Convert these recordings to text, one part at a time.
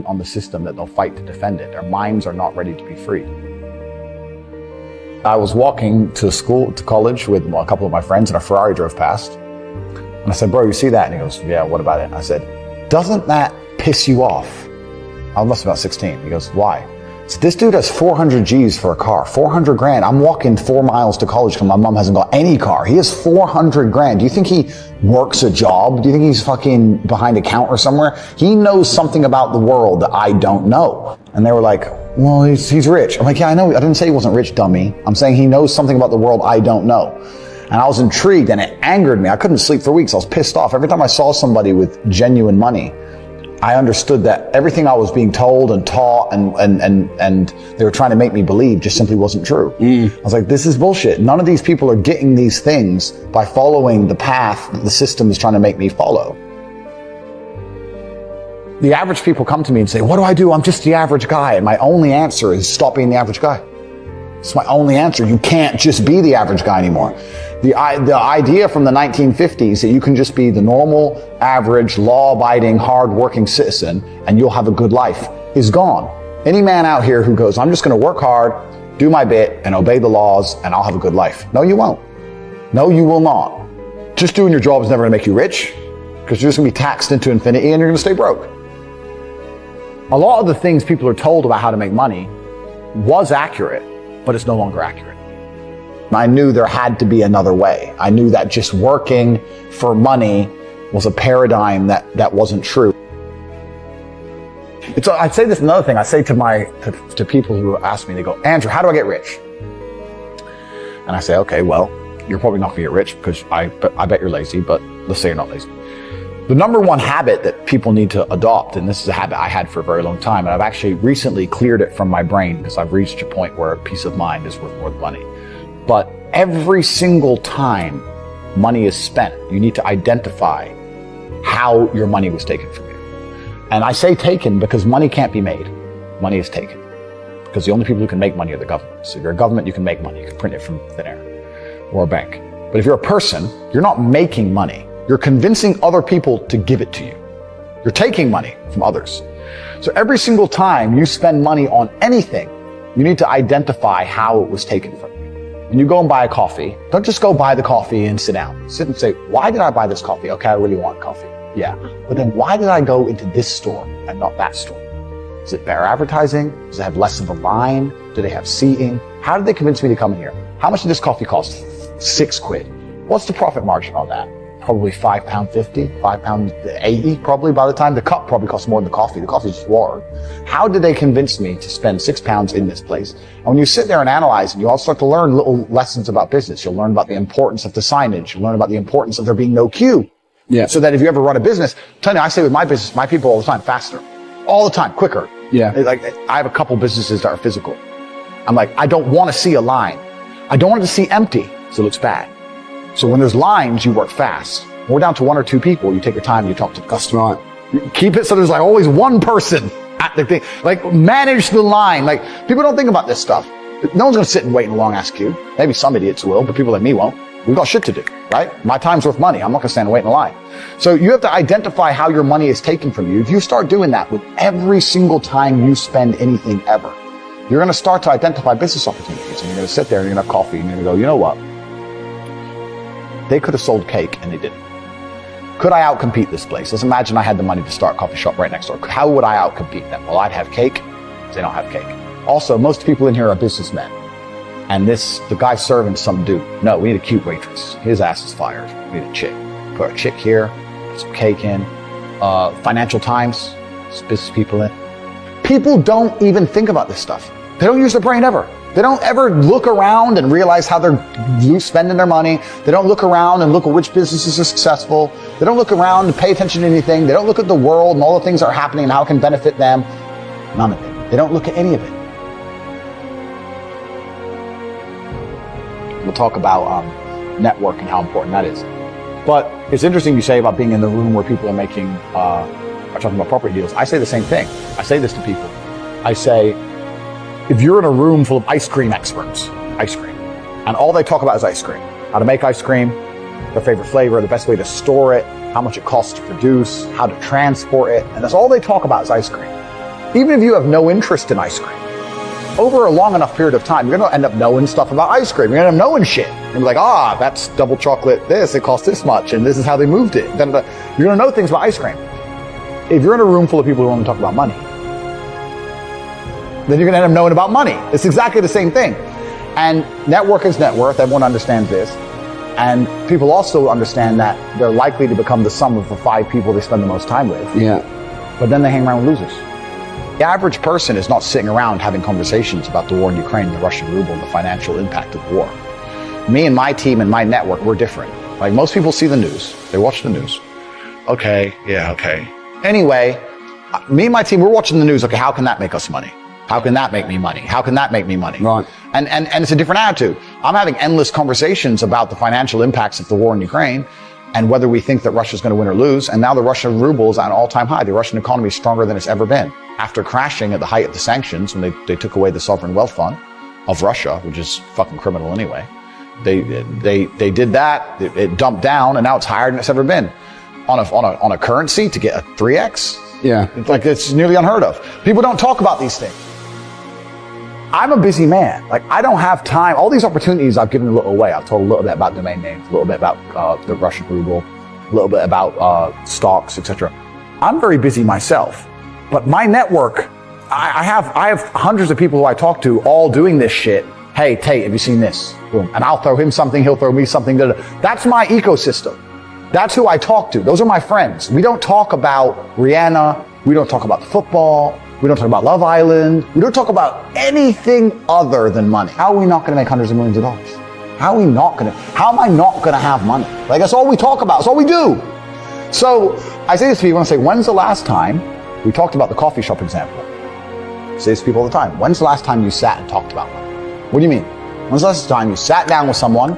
on the system that they'll fight to defend it. Their minds are not ready to be free. I was walking to college with a couple of my friends, and a Ferrari drove past. And I said, bro, you see that? And he goes, yeah, what about it? And I said, doesn't that piss you off? I must be about 16. He goes, why? So this dude has 400 G's for a car, 400 grand. I'm walking 4 miles to college because my mom hasn't got any car. He has 400 grand. Do you think he works a job? Do you think he's fucking behind a counter somewhere? He knows something about the world that I don't know. And they were like, well, he's rich. I'm like, yeah, I know. I didn't say he wasn't rich, dummy. I'm saying he knows something about the world I don't know. And I was intrigued, and it angered me. I couldn't sleep for weeks. I was pissed off. Every time I saw somebody with genuine money, I understood that everything I was being told and taught and they were trying to make me believe just simply wasn't true. I was like, this is bullshit. None of these people are getting these things by following the path that the system is trying to make me follow. The average people come to me and say, what do I do? I'm just the average guy. And my only answer is stop being the average guy. It's my only answer. You can't just be the average guy anymore. The idea from the 1950s that you can just be the normal, average, law-abiding, hard-working citizen and you'll have a good life is gone. Any man out here who goes, I'm just going to work hard, do my bit, and obey the laws, and I'll have a good life. No, you won't. No, you will not. Just doing your job is never going to make you rich, because you're just going to be taxed into infinity and you're going to stay broke. A lot of the things people are told about how to make money was accurate, but it's no longer accurate. I knew there had to be another way. I knew that just working for money was a paradigm that wasn't true. I'd say this another thing. I say to people who ask me, they go, Andrew, how do I get rich? And I say, okay, well, you're probably not gonna get rich because I bet you're lazy, but let's say you're not lazy. The number one habit that people need to adopt, and this is a habit I had for a very long time, and I've actually recently cleared it from my brain because I've reached a point where peace of mind is worth more than money. But every single time money is spent, you need to identify how your money was taken from you. And I say taken because money can't be made. Money is taken. Because the only people who can make money are the government. So if you're a government, you can make money. You can print it from thin air or a bank. But if you're a person, you're not making money. You're convincing other people to give it to you. You're taking money from others. So every single time you spend money on anything, you need to identify how it was taken from you. When you go and buy a coffee, don't just go buy the coffee and sit down. Sit and say, why did I buy this coffee? Okay, I really want coffee. Yeah. But then why did I go into this store and not that store? Is it better advertising? Does it have less of a line? Do they have seating? How did they convince me to come in here? How much did this coffee cost? £6. What's the profit margin on that? Probably £5.50, £5.80 probably by the time. The cup probably costs more than the coffee. The coffee is just water. How did they convince me to spend £6 in this place? And when you sit there and analyze, and you all start to learn little lessons about business. You'll learn about the importance of the signage. You'll learn about the importance of there being no queue. Yeah. So that if you ever run a business, I say with my business, my people all the time, faster. All the time, quicker. Yeah. Like, I have a couple businesses that are physical. I'm like, I don't want to see a line. I don't want it to see empty, so it looks bad. So when there's lines, you work fast. When we're down to 1 or 2 people, you take your time, you talk to the customer. You keep it so there's like always one person at the thing. Like, manage the line. Like, people don't think about this stuff. No one's going to sit and wait in a long ass queue. Maybe some idiots will, but people like me won't. We've got shit to do, right? My time's worth money. I'm not going to stand and wait in a line. So you have to identify how your money is taken from you. If you start doing that with every single time you spend anything ever, you're going to start to identify business opportunities. And you're going to sit there and you're going to have coffee and you're going to go, you know what? They could have sold cake and they didn't. Could I outcompete this place? Let's imagine I had the money to start a coffee shop right next door. How would I outcompete them? Well, I'd have cake. They don't have cake. Also, most people in here are businessmen. And the guy serving some dude. No, we need a cute waitress. His ass is fired. We need a chick. Put a chick here, put some cake in. Financial Times, business people in. People don't even think about this stuff. They don't use their brain ever. They don't ever look around and realize how they're spending their money. They don't look around and look at which businesses are successful. They don't look around and pay attention to anything. They don't look at the world and all the things that are happening and how it can benefit them. None of it. They don't look at any of it. We'll talk about network and how important that is. But it's interesting you say about being in the room where people are talking about property deals. I say the same thing. I say this to people. I say, if you're in a room full of ice cream experts, and all they talk about is ice cream, how to make ice cream, their favorite flavor, the best way to store it, how much it costs to produce, how to transport it, and that's all they talk about is ice cream. even if you have no interest in ice cream, over a long enough period of time, you're going to end up knowing stuff about ice cream. You're going to end up knowing shit. You're like, that's double chocolate this, it costs this much, and this is how they moved it. Then you're going to know things about ice cream. If you're in a room full of people who only talk about money, then you're going to end up knowing about money. It's exactly the same thing. And network is net worth. Everyone understands this. And people also understand that they're likely to become the sum of the 5 people they spend the most time with. Yeah. But then they hang around with losers. The average person is not sitting around having conversations about the war in Ukraine, the Russian ruble, and the financial impact of the war. Me and my team and my network, we're different. Like, most people see the news. They watch the news. Okay, yeah, okay. Anyway, me and my team, we're watching the news. Okay, how can that make us money? How can that make me money? How can that make me money? Right. And it's a different attitude. I'm having endless conversations about the financial impacts of the war in Ukraine and whether we think that Russia's going to win or lose. And now the Russian ruble is at an all-time high. The Russian economy is stronger than it's ever been. After crashing at the height of the sanctions, when they took away the sovereign wealth fund of Russia, which is fucking criminal anyway, they did that. It dumped down, and now it's higher than it's ever been. On a currency to get a 3x. Yeah. It's nearly unheard of. People don't talk about these things. I'm a busy man. Like, I don't have time. All these opportunities I've given a little away. I've told a little bit about domain names, a little bit about the Russian ruble, a little bit about stocks, etc. I'm very busy myself, but my network, I have hundreds of people who I talk to all doing this shit. Hey, Tate, have you seen this? Boom. And I'll throw him something, he'll throw me something. That's my ecosystem. That's who I talk to. Those are my friends. We don't talk about Rihanna. We don't talk about football. We don't talk about Love Island. We don't talk about anything other than money. How are we not going to make hundreds of millions of dollars? How am I not going to have money? Like, that's all we talk about. That's all we do. So I say this to people, and I say, when's the last time, we talked about the coffee shop example. I say this to people all the time. When's the last time you sat and talked about money? What do you mean? When's the last time you sat down with someone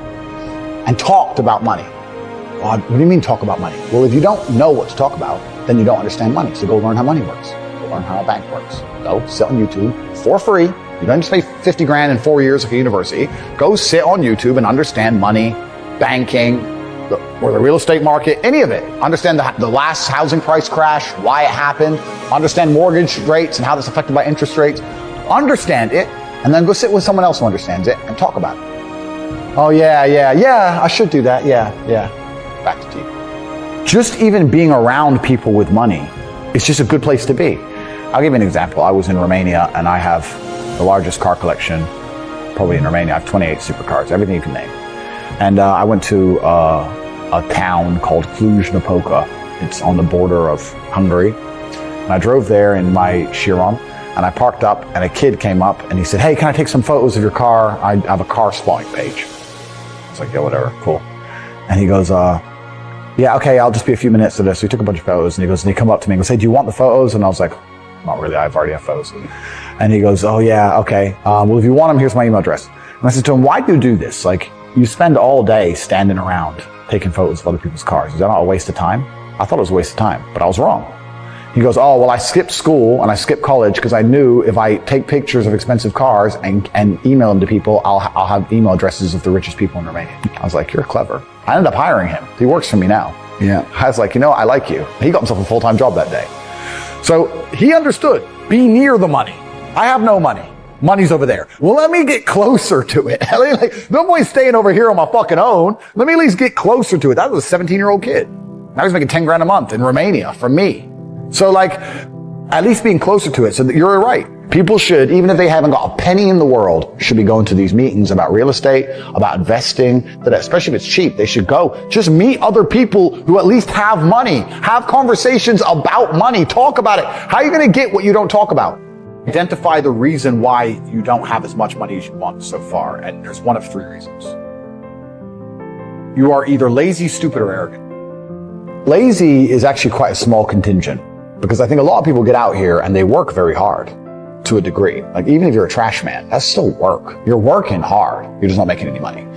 and talked about money? What do you mean talk about money? Well, if you don't know what to talk about, then you don't understand money. So go learn how money works. Go learn how a bank works. Go sit on YouTube for free. You don't just pay 50 grand in 4 years like a university. Go sit on YouTube and understand money, banking, or the real estate market, any of it. Understand the last housing price crash, why it happened. Understand mortgage rates and how that's affected by interest rates. Understand it, and then go sit with someone else who understands it and talk about it. Oh, yeah, I should do that. Yeah. Back to tea. Just even being around people with money, it's just a good place to be. I'll give you an example. I was in Romania, and I have the largest car collection probably in Romania. I have 28 supercars, everything you can name. And I went to a town called Cluj-Napoca. It's on the border of Hungary. And I drove there in my Chiron, and I parked up, and a kid came up, and he said, "Hey, can I take some photos of your car? I have a car spotting page." I was like, "Yeah, whatever, cool." And he goes, "Yeah, okay, I'll just be a few minutes to this." So he took a bunch of photos, and he come up to me and goes, "Hey, do you want the photos?" And I was like, "Not really, I've already have photos." And he goes, "Oh yeah, okay. Well, if you want them, here's my email address." And I said to him, "Why do you do this? Like, you spend all day standing around taking photos of other people's cars. Is that not a waste of time?" I thought it was a waste of time, but I was wrong. He goes, "Oh, well, I skipped school and I skipped college because I knew if I take pictures of expensive cars and email them to people, I'll have email addresses of the richest people in Romania." I was like, "You're clever." I ended up hiring him. He works for me now. Yeah. I was like, I like you. He got himself a full-time job that day. So he understood. Be near the money. I have no money. Money's over there. Well, let me get closer to it. Like, no point staying over here on my fucking own. Let me at least get closer to it. That was a 17-year-old kid. Now he's making 10 grand a month in Romania from me. So, like, at least being closer to it. So that you're right. People should, even if they haven't got a penny in the world, should be going to these meetings about real estate, about investing, that especially if it's cheap, they should go. Just meet other people who at least have money. Have conversations about money. Talk about it. How are you going to get what you don't talk about? Identify the reason why you don't have as much money as you want so far. And there's one of 3 reasons. You are either lazy, stupid, or arrogant. Lazy is actually quite a small contingent, because I think a lot of people get out here and they work very hard to a degree. Like, even if you're a trash man, that's still work. You're working hard. You're just not making any money.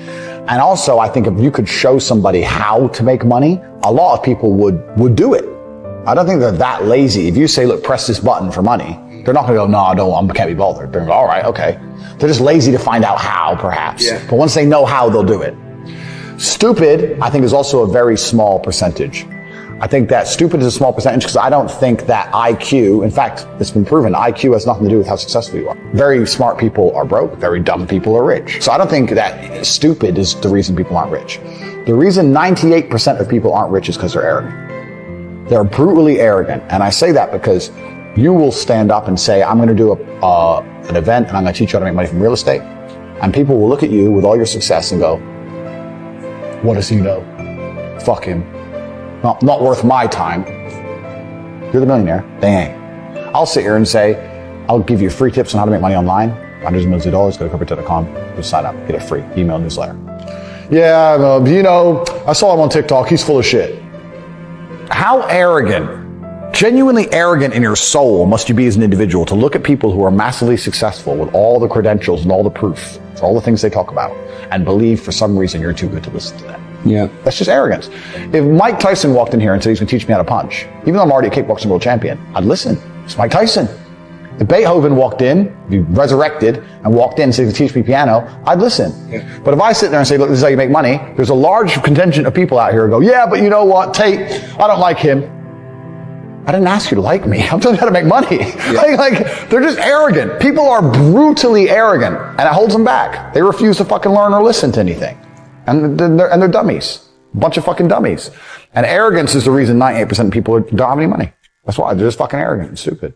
And also, I think if you could show somebody how to make money, a lot of people would do it. I don't think they're that lazy. If you say, "Look, press this button for money," they're not going to go, "No, I can't be bothered." They're going to go, "All right, okay." They're just lazy to find out how, perhaps. Yeah. But once they know how, they'll do it. Stupid, I think, is also a very small percentage. I think that stupid is a small percentage because I don't think that IQ, in fact, it's been proven, IQ has nothing to do with how successful you are. Very smart people are broke, very dumb people are rich. So I don't think that stupid is the reason people aren't rich. The reason 98% of people aren't rich is because they're arrogant. They're brutally arrogant. And I say that because you will stand up and say, I'm going to do an event and I'm going to teach you how to make money from real estate. And people will look at you with all your success and go, what does he know? Fuck him. Not worth my time. You're the millionaire. They ain't. I'll sit here and say, I'll give you free tips on how to make money online. Hundreds of millions of dollars. Go to corporate.com. Just sign up. Get a free email newsletter. Yeah, you know, I saw him on TikTok. He's full of shit. How arrogant, genuinely arrogant in your soul must you be as an individual to look at people who are massively successful with all the credentials and all the proof, all the things they talk about, and believe for some reason you're too good to listen to them. Yeah. That's just arrogance. If Mike Tyson walked in here and said he's going to teach me how to punch, even though I'm already a kickboxing world champion, I'd listen. It's Mike Tyson. If Beethoven walked in, be resurrected, and walked in and said he's going to teach me piano, I'd listen. Yeah. But if I sit there and say, look, this is how you make money, there's a large contingent of people out here who go, yeah, but you know what, Tate, I don't like him. I didn't ask you to like me. I'm telling you how to make money. Yeah. Like, they're just arrogant. People are brutally arrogant, and it holds them back. They refuse to fucking learn or listen to anything. And they're dummies. A bunch of fucking dummies. And arrogance is the reason 98% of people don't have any money. That's why. They're just fucking arrogant and stupid.